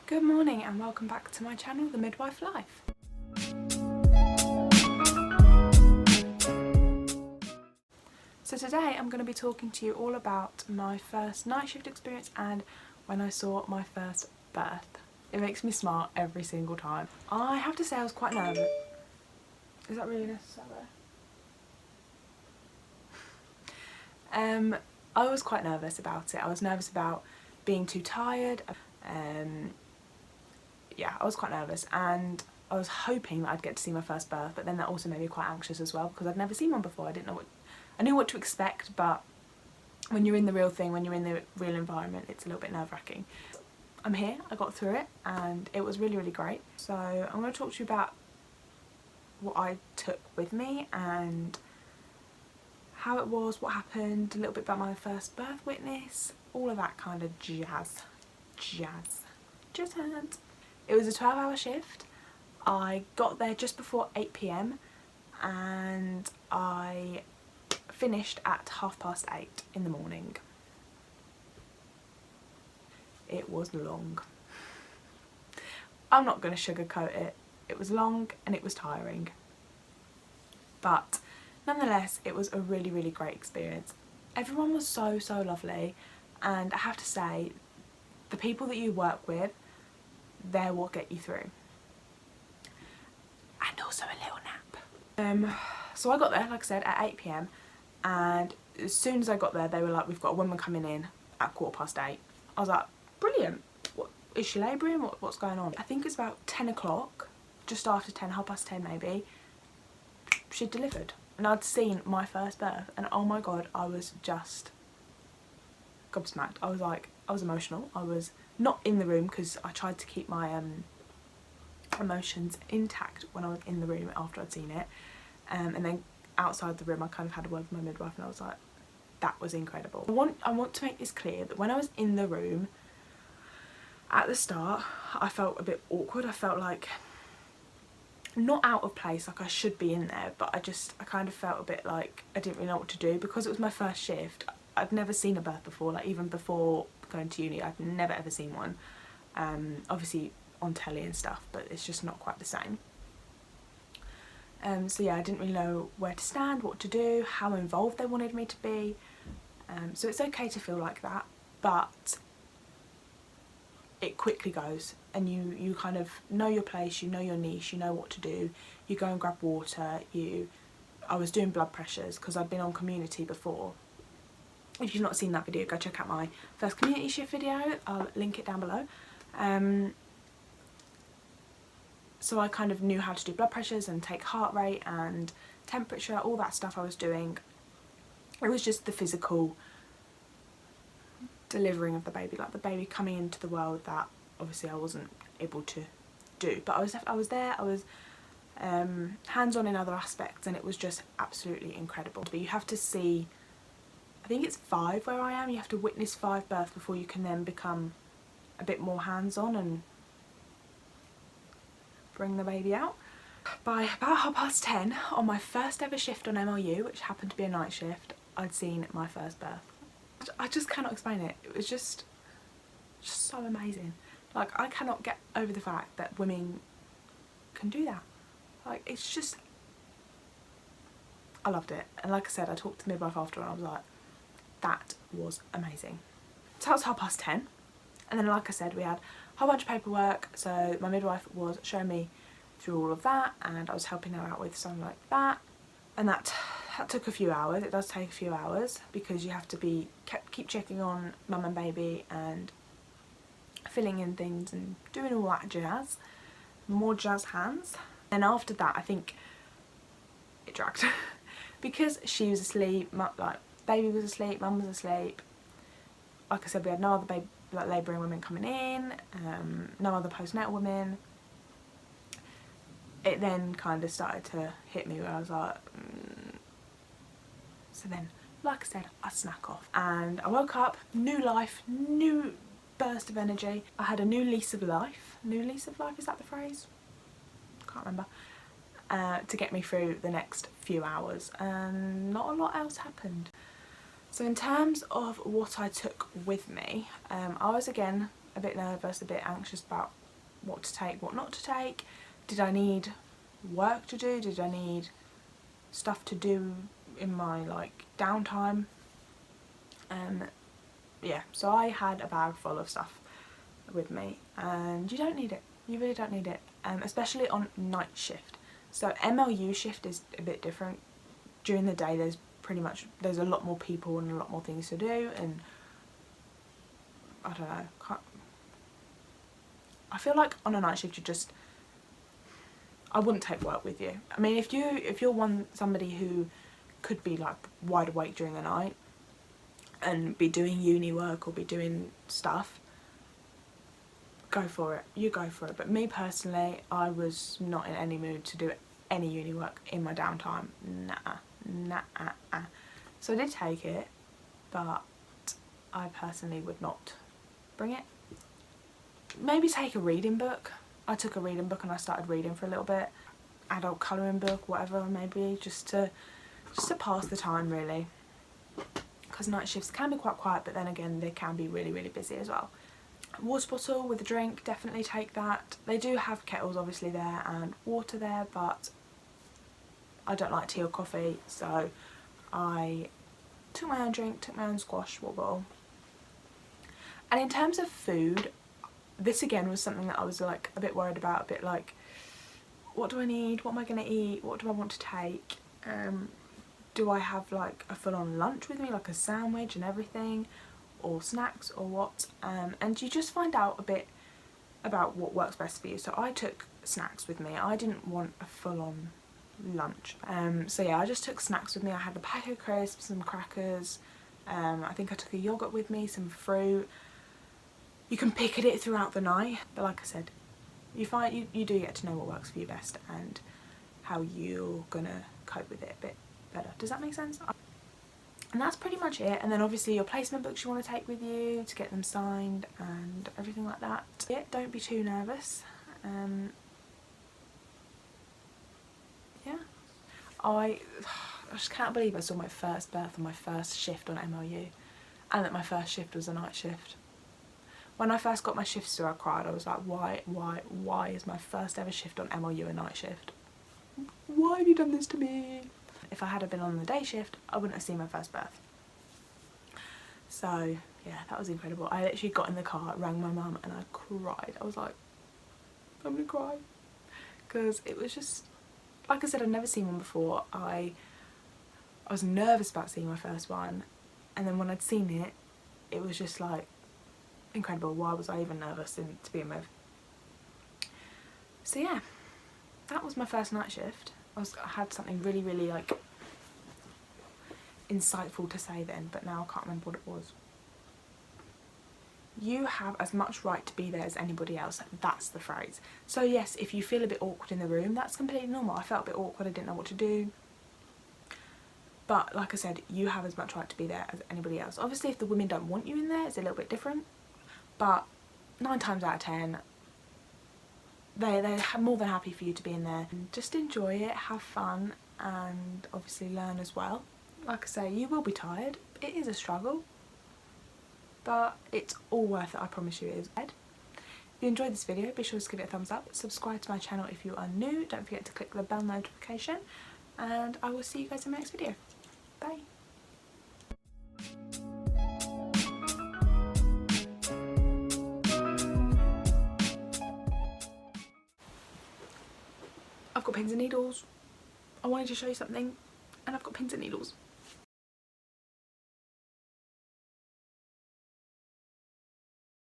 Good morning and welcome back to my channel, The Midwife Life. So today I'm going to be talking to you all about my first night shift experience and when I saw my first birth. It makes me smile every single time. I have to say I was quite nervous. Is that really necessary? I was quite nervous about it. I was nervous about being too tired. Yeah, I was quite nervous and I was hoping that I'd get to see my first birth, but then that also made me quite anxious as well because I'd never seen one before. I knew what to expect, but when you're in the real thing, when you're in the real environment, it's a little bit nerve-wracking. I'm here, I got through it and it was really, really great. So I'm going to talk to you about what I took with me and how it was, what happened, a little bit about my first birth witness, all of that kind of jazz. It was a 12-hour shift. I got there just before 8 PM and I finished at 8:30 in the morning. It was long. I'm not going to sugarcoat it. It was long and it was tiring. But nonetheless, it was a really, really great experience. Everyone was so, so lovely, and I have to say, the people that you work with, they're what get you through. And also a little nap. So I got there, like I said, at 8 PM, and as soon as I got there, they were like, "We've got a woman coming in at 8:15." I was like, brilliant. What, is she labouring? What's going on? I think it's about 10 o'clock, just after 10, 10:30 maybe, she delivered. And I'd seen my first birth, and oh my god, I was just gobsmacked. I was emotional. I was not in the room because I tried to keep my emotions intact when I was in the room after I'd seen it, and then outside the room I kind of had a word with my midwife and I was like, that was incredible. I want to make this clear that when I was in the room at the start, I felt a bit awkward. I felt like not out of place, like I should be in there, but I kind of felt a bit like I didn't really know what to do because it was my first shift. I'd never seen a birth before, like even before going to uni I'd never ever seen one. Obviously on telly and stuff, but it's just not quite the same. So yeah, I didn't really know where to stand, what to do, how involved they wanted me to be. So it's okay to feel like that, but it quickly goes and you kind of know your place, you know your niche, you know what to do. You go and grab water. I was doing blood pressures because I'd been on community before. If you've not seen that video, go check out my first community shift video. I'll link it down below. So I kind of knew how to do blood pressures and take heart rate and temperature, all that stuff I was doing. It was just the physical delivering of the baby, like the baby coming into the world, that obviously I wasn't able to do. But I was there, I was hands-on in other aspects, and it was just absolutely incredible. But you have to see, I think it's 5 where I am, you have to witness 5 births before you can then become a bit more hands-on and bring the baby out. By about 10:30 on my first ever shift on MLU, which happened to be a night shift, I'd seen my first birth. I just cannot explain it. It was just so amazing. Like, I cannot get over the fact that women can do that. Like, it's just, I loved it. And like I said, I talked to the midwife after and I was like, that was amazing. So that was 10:30. And then, like I said, we had a whole bunch of paperwork. So my midwife was showing me through all of that and I was helping her out with something like that. And that took a few hours. It does take a few hours because you have to keep checking on mum and baby and filling in things and doing all that jazz. More jazz hands. And after that, I think it dragged because she was asleep, like baby was asleep, mum was asleep. Like I said, we had no other labouring women coming in, no other postnatal women. It then kind of started to hit me where I was like, So then, like I said, I snuck off and I woke up, new life, new burst of energy. I had a new lease of life. New lease of life, is that the phrase? Can't remember. To get me through the next few hours, and not a lot else happened. So in terms of what I took with me, I was again a bit nervous, a bit anxious about what to take, what not to take. Did I need work to do? Did I need stuff to do in my like downtime? Yeah, so I had a bag full of stuff with me, and you don't need it. You really don't need it, especially on night shift. So MLU shift is a bit different. During the day there's a lot more people and a lot more things to do, and I don't know, I feel like on a night shift I wouldn't take work with you. I mean, if you're somebody who could be like wide awake during the night and be doing uni work or be doing stuff, go for it. You go for it. But me personally, I was not in any mood to do any uni work in my downtime. Nah. So I did take it, but I personally would not bring it. Maybe take a reading book. I took a reading book and I started reading for a little bit. Adult colouring book, whatever, maybe just to pass the time, really. Because night shifts can be quite quiet, but then again they can be really, really busy as well. Water bottle with a drink, definitely take that. They do have kettles obviously there and water there, but I don't like tea or coffee, so I took my own drink, took my own squash water bottle. And in terms of food, this again was something that I was like a bit worried about, a bit like, what do I need? What am I going to eat? What do I want to take? Do I have like a full-on lunch with me, like a sandwich and everything, or snacks or what? And you just find out a bit about what works best for you. So I took snacks with me. I didn't want a full-on lunch. So yeah, I just took snacks with me. I had a pack of crisps, some crackers. I think I took a yogurt with me, some fruit. You can pick at it throughout the night, but like I said, you do get to know what works for you best and how you're gonna cope with it a bit better. Does that make sense? And that's pretty much it. And then obviously your placement books you want to take with you to get them signed and everything like that. Yeah, don't be too nervous. Yeah, I just can't believe I saw my first birth on my first shift on MLU, and that my first shift was a night shift. When I first got my shifts through, I cried. I was like, why is my first ever shift on MLU a night shift? Why have you done this to me? If I had been on the day shift, I wouldn't have seen my first birth. So yeah, that was incredible. I literally got in the car, rang my mum, and I cried. I was like, I'm gonna cry. Because it was just, like I said, I'd never seen one before. I was nervous about seeing my first one, and then when I'd seen it, it was just like, incredible. Why was I even nervous to begin with? So yeah, that was my first night shift. I had something really, really like insightful to say then, but now I can't remember what it was. You have as much right to be there as anybody else. That's the phrase. So yes, if you feel a bit awkward in the room, that's completely normal. I felt a bit awkward. I didn't know what to do. But like I said, you have as much right to be there as anybody else. Obviously, if the women don't want you in there, it's a little bit different. But 9 times out of 10, they're more than happy for you to be in there. And just enjoy it, have fun, and obviously learn as well. Like I say, you will be tired. It is a struggle, but it's all worth it. I promise you it is. If you enjoyed this video, be sure to give it a thumbs up. Subscribe to my channel if you are new. Don't forget to click the bell notification, and I will see you guys in my next video. Bye. I've got pins and needles. I wanted to show you something, and I've got pins and needles.